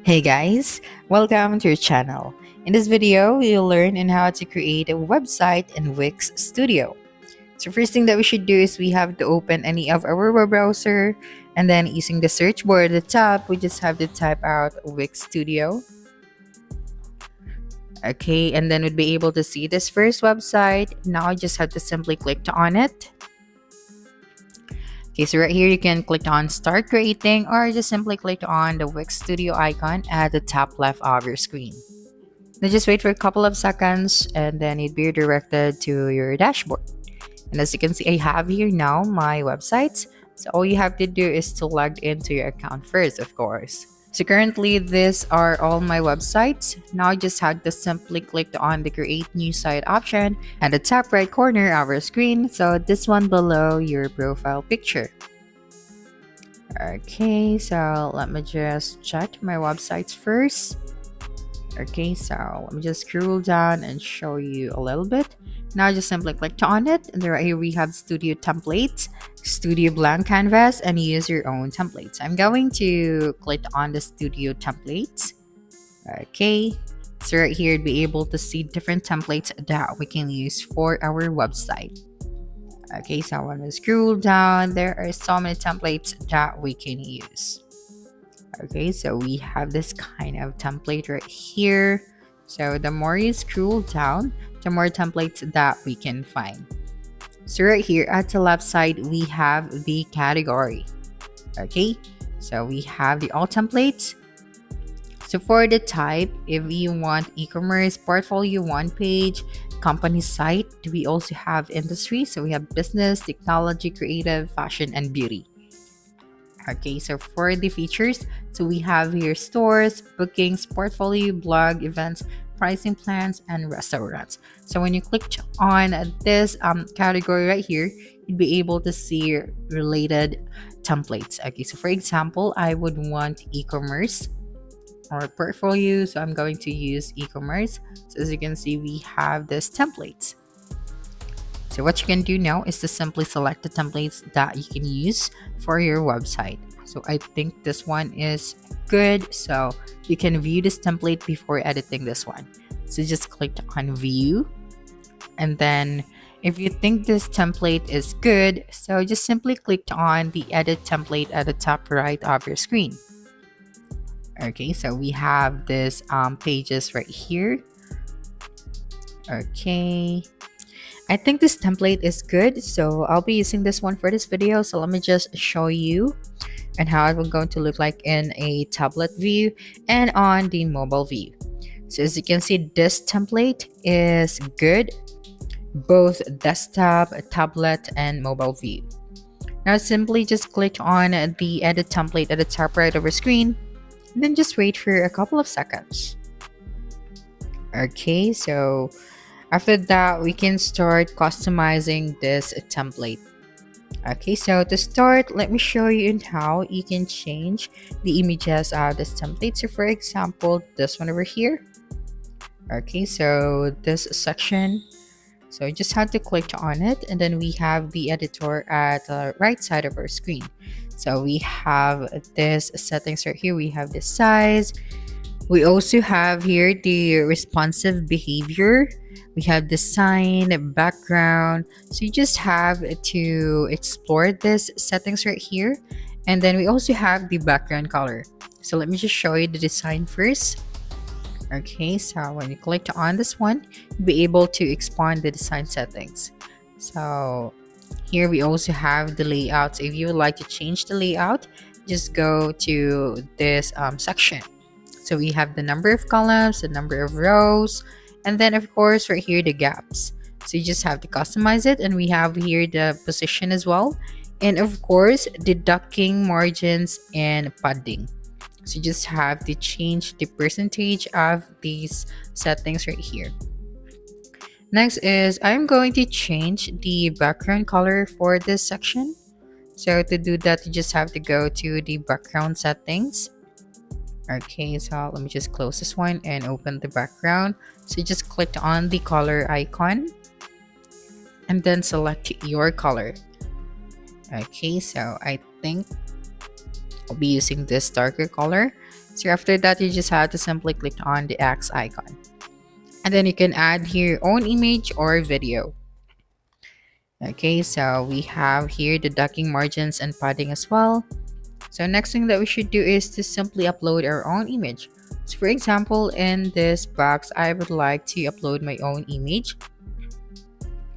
Hey guys, welcome to your channel. In this video, you'll learn on how to create a website in Wix Studio. So first thing that we should do is we have to open any of our web browser, and then using the search bar at the top, we just have to type out Wix Studio. Okay, and then we'd be able to see this first website. Now I just have to simply click on it. Okay, so right here you can click on start creating or just simply click on the Wix Studio icon at the top left of your screen. Then just wait for a couple of seconds and then it'll be redirected to your dashboard. And as you can see, I have here now my websites. So all you have to do is to log into your account first, of course. So currently, these are all my websites. Now I just have to simply click on the create new site option at the top right corner of our screen. So this one below your profile picture. Okay, so let me just check my websites first. Okay, so let me just scroll down and show you a little bit. Now just simply click on it, and right here we have Studio Templates, Studio Blank Canvas, and use your own templates. I'm going to click on the Studio Templates. Okay, so right here you'll be able to see different templates that we can use for our website. Okay, so when we scroll down, there are so many templates that we can use. Okay, so we have this kind of template right here. So the more you scroll down, the more templates that we can find. So right here at the left side, we have the category. Okay, so we have the all templates. So for the type, if you want e-commerce, portfolio, one page, company site, we also have industry. So we have business, technology, creative, fashion, and beauty. Okay, so for the features, so we have here stores, bookings, portfolio, blog, events, pricing plans, and restaurants. So when you click on this category right here, you'd be able to see related templates. Okay, so for example, I would want e-commerce or portfolio, so I'm going to use e-commerce. So as you can see, we have this templates. So what you can do now is to simply select the templates that you can use for your website. So I think this one is good. So you can view this template before editing this one. So just click on view. And then if you think this template is good, so just simply click on the edit template at the top right of your screen. Okay, so we have this pages right here. Okay. I think this template is good, so I'll be using this one for this video. So let me just show you and how it will going to look like in a tablet view and on the mobile view. So as you can see, this template is good, both desktop, tablet, and mobile view. Now simply just click on the edit template at the top right of your screen, and then just wait for a couple of seconds. Okay, so after that, we can start customizing this template. Okay, so to start, let me show you how you can change the images of this template. So for example, this one over here. Okay, so this section. So you just have to click on it, and then we have the editor at the right side of our screen. So we have this settings right here. We have the size. We also have here the responsive behavior. We have the sign, background. So you just have to explore this settings right here. And then we also have the background color. So let me just show you the design first. Okay, so when you click on this one, you'll be able to expand the design settings. So here we also have the layout. So if you would like to change the layout, just go to this section. So we have the number of columns, the number of rows, and then of course right here the gaps. So you just have to customize it, and we have here the position as well, and of course the docking, margins, and padding. So you just have to change the percentage of these settings right here. Next is I'm going to change the background color for this section. So to do that, you just have to go to the background settings. Okay, so let me just close this one and open the background. So you just click on the color icon and then select your color. Okay, so I think I'll be using this darker color. So after that, you just have to simply click on the X icon. And then you can add here your own image or video. Okay, so we have here the docking margins and padding as well. So next thing that we should do is to simply upload our own image. So for example, in this box, I would like to upload my own image.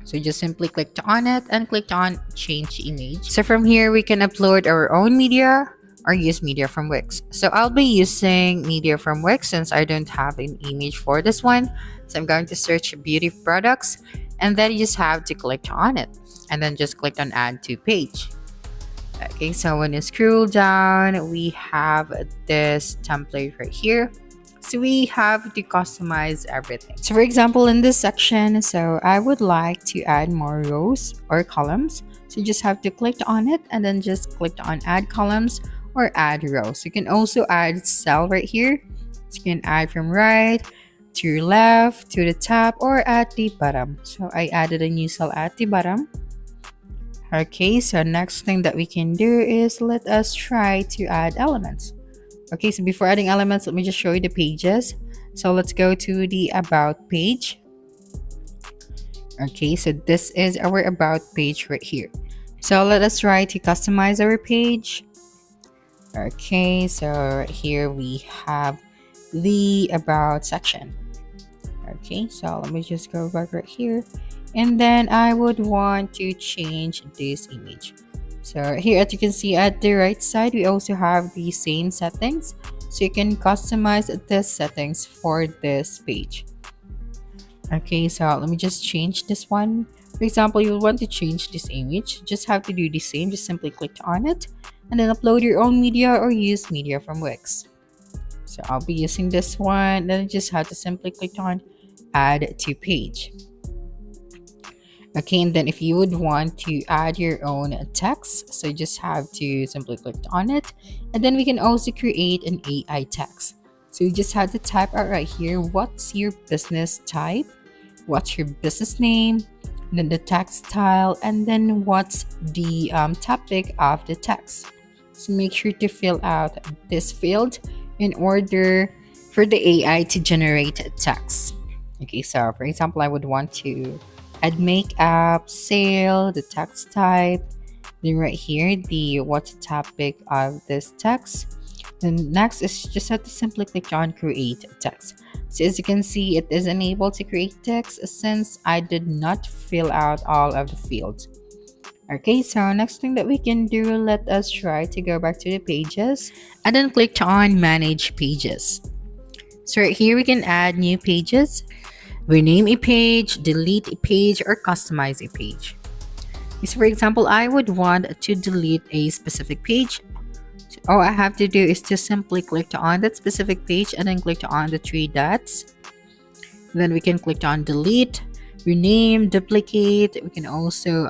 So just simply click on it and click on change image. So from here, we can upload our own media or use media from Wix. So I'll be using media from Wix since I don't have an image for this one. So I'm going to search beauty products, and then you just have to click on it and then just click on add to page. Okay, so when you scroll down, we have this template right here. So we have to customize everything. So for example, in this section, so I would like to add more rows or columns. So you just have to click on it and then just click on add columns or add rows. You can also add cell right here. So you can add from right to your left to the top or at the bottom. So I added a new cell at the bottom. Okay, so next thing that we can do is let us try to add elements. Okay, so before adding elements, let me just show you the pages. So let's go to the about page. Okay, so this is our about page right here. So let us try to customize our page. Okay, so right here we have the about section. Okay, so let me just go back right here. And then I would want to change this image. So here, as you can see at the right side, we also have the same settings. So you can customize the settings for this page. Okay, so let me just change this one. For example, you want to change this image. Just have to do the same. Just simply click on it and then upload your own media or use media from Wix. So I'll be using this one. Then you just have to simply click on add to page. Okay, and then if you would want to add your own text, so you just have to simply click on it. And then we can also create an AI text. So you just have to type out right here, what's your business type, what's your business name, then the text style, and then what's the topic of the text. So make sure to fill out this field in order for the AI to generate text. Okay, so for example, I would want to add makeup, sale, the text type, then right here, the what's the topic of this text. Then next is just have to simply click on create text. So as you can see, it is unable to create text since I did not fill out all of the fields. Okay, so next thing that we can do, let us try to go back to the pages and then click on manage pages. So right here we can add new pages, rename a page, delete a page, or customize a page. So for example, I would want to delete a specific page. So all I have to do is to simply click on that specific page and then click on the three dots. Then we can click on delete, rename, duplicate. We can also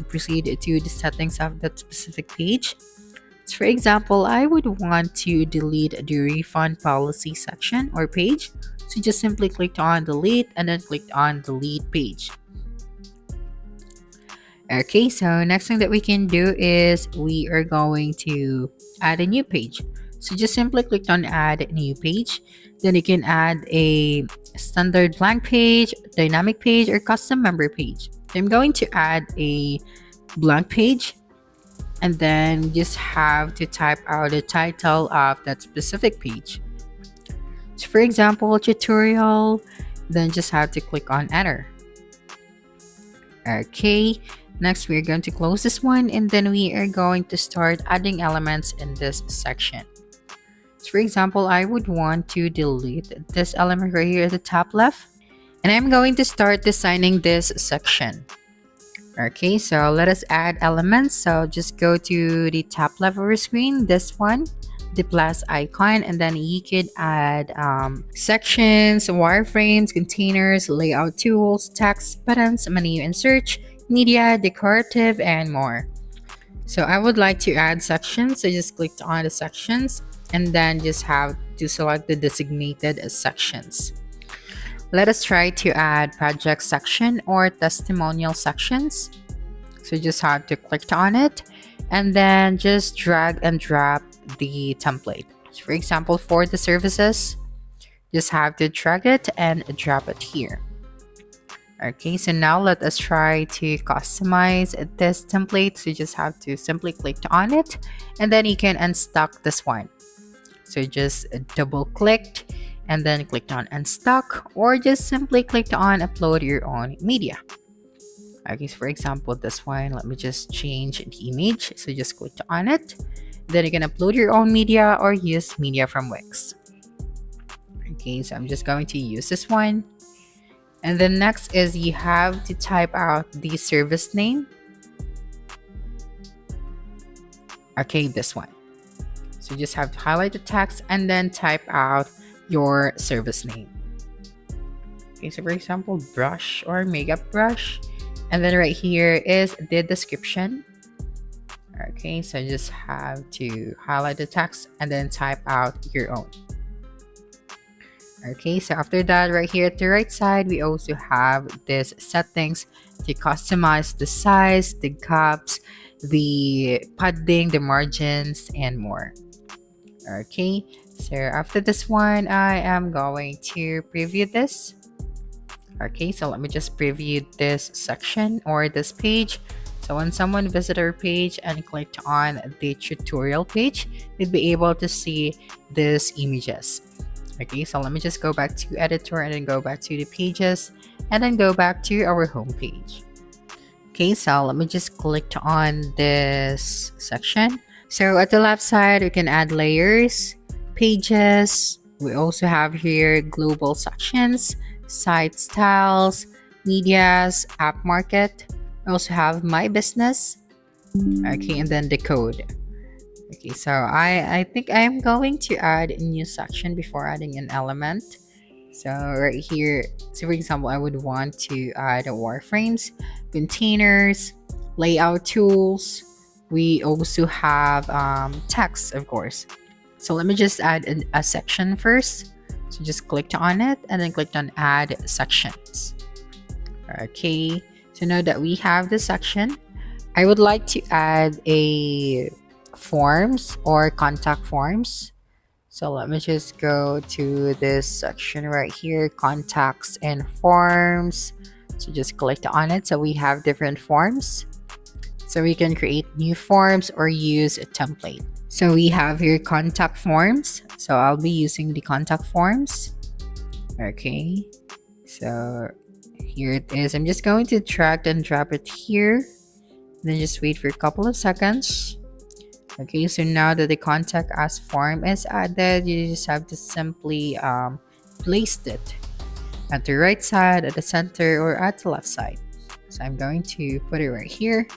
proceed to the settings of that specific page. So for example, I would want to delete the refund policy section or page. So just simply click on delete and then click on delete page. Okay, so next thing that we can do is we are going to add a new page. So just simply click on add new page. Then you can add a standard blank page, dynamic page, or custom member page. I'm going to add a blank page, and then just have to type out the title of that specific page. So for example, tutorial, then just have to click on enter. Okay, next we're going to close this one, and then we are going to start adding elements in this section. So for example, I would want to delete this element right here at the top left, and I'm going to start designing this section. Okay, so let us add elements. So just go to the top left of your screen, this one, the plus icon, and then you could add sections, wireframes, containers, layout tools, text, buttons, menu and search, media, decorative, and more. So I would like to add sections, so just click on the sections and then just have to select the designated sections. Let us try to add project section or testimonial sections. So just have to click on it and then just drag and drop the template. So for example, for the services, just have to drag it and drop it here. Okay, so now let us try to customize this template. So you just have to simply click on it, and then you can unstuck this one. So just double clicked and then clicked on unstuck, or just simply clicked on upload your own media. Okay, so for example, this one, let me just change the image. So just click on it. Then you can upload your own media or use media from Wix. Okay, so I'm just going to use this one. And then next is you have to type out the service name. Okay, this one. So you just have to highlight the text and then type out your service name. Okay, so for example, brush or makeup brush. And then right here is the description. Okay, so you just have to highlight the text and then type out your own. Okay, so after that, right here at the right side, we also have this settings to customize the size, the gaps, the padding, the margins, and more. Okay, so after this one, I am going to preview this. Okay, so let me just preview this section or this page. So when someone visit our page and clicked on the tutorial page, they'd be able to see these images. Okay, so let me just go back to editor and then go back to the pages and then go back to our home page. Okay, so let me just click on this section. So at the left side, we can add layers, pages. We also have here global sections, site styles, medias, app market. We also have my business. Okay, and then the code. Okay, so I think I'm going to add a new section before adding an element. So right here, so for example, I would want to add wireframes, containers, layout tools. We also have text, of course. So let me just add a section first. So just clicked on it and then clicked on add sections. Okay, so now that we have the section, I would like to add a forms or contact forms. So let me just go to this section right here, contacts and forms. So just click on it. So we have different forms. So we can create new forms or use a template. So we have here contact forms. So I'll be using the contact forms. Okay. So here it is. I'm just going to drag and drop it here. Then just wait for a couple of seconds. Okay, so now that the contact us form is added, you just have to simply place it at the right side, at the center, or at the left side. So I'm going to put it right here.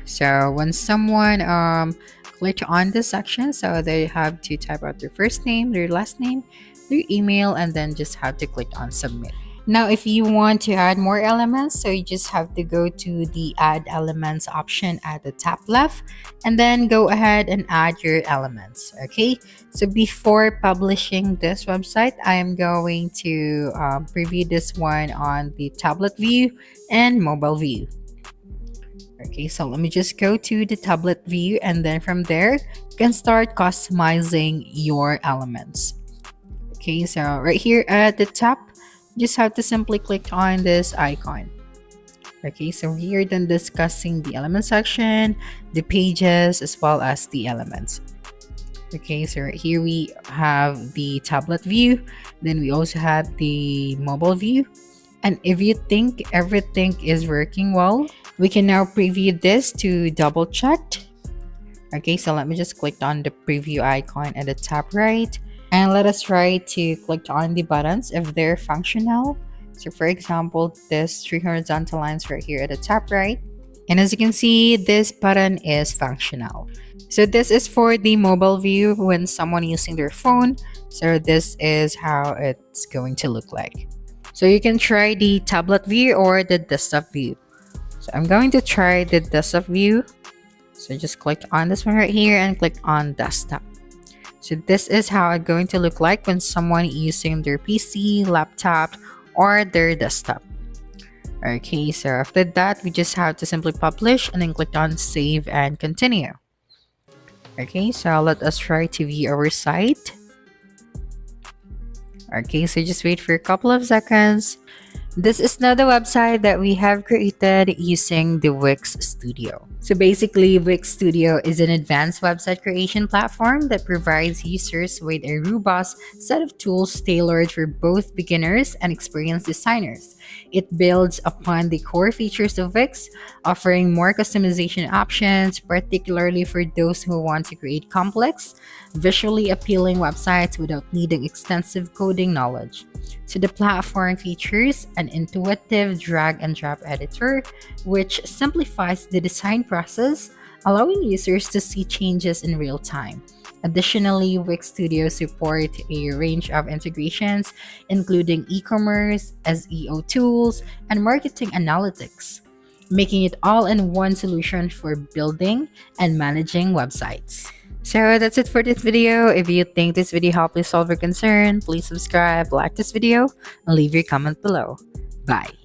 So when someone click on this section, so they have to type out their first name, their last name, their email, and then just have to click on submit. Now, if you want to add more elements, so you just have to go to the add elements option at the top left and then go ahead and add your elements. Okay, so before publishing this website, I am going to preview this one on the tablet view and mobile view. Okay, so let me just go to the tablet view, and then from there you can start customizing your elements. Okay, so right here at the top, you just have to simply click on this icon. Okay, so here then discussing the element section, the pages, as well as the elements. Okay, so right here we have the tablet view, then we also have the mobile view. And if you think everything is working well, we can now preview this to double check. Okay, so let me just click on the preview icon at the top right. And let us try to click on the buttons if they're functional. So for example, this 3 horizontal lines right here at the top right. And as you can see, this button is functional. So this is for the mobile view when someone using their phone. So this is how it's going to look like. So you can try the tablet view or the desktop view. So I'm going to try the desktop view. So just click on this one right here and click on desktop. So this is how it's going to look like when someone using their PC, laptop, or their desktop. Okay, so after that, we just have to simply publish and then click on save and continue. Okay, so let us try to view our site. Okay, so just wait for a couple of seconds. This is now the website that we have created using the Wix Studio. So basically, Wix Studio is an advanced website creation platform that provides users with a robust set of tools tailored for both beginners and experienced designers. It builds upon the core features of Wix, offering more customization options, particularly for those who want to create complex, visually appealing websites without needing extensive coding knowledge. So the platform features an intuitive drag and drop editor, which simplifies the design process, allowing users to see changes in real time. Additionally, Wix Studio supports a range of integrations, including e-commerce, SEO tools, and marketing analytics, making it all in one solution for building and managing websites. So that's it for this video. If you think this video helped you solve your concern, please subscribe, like this video, and leave your comment below. Bye.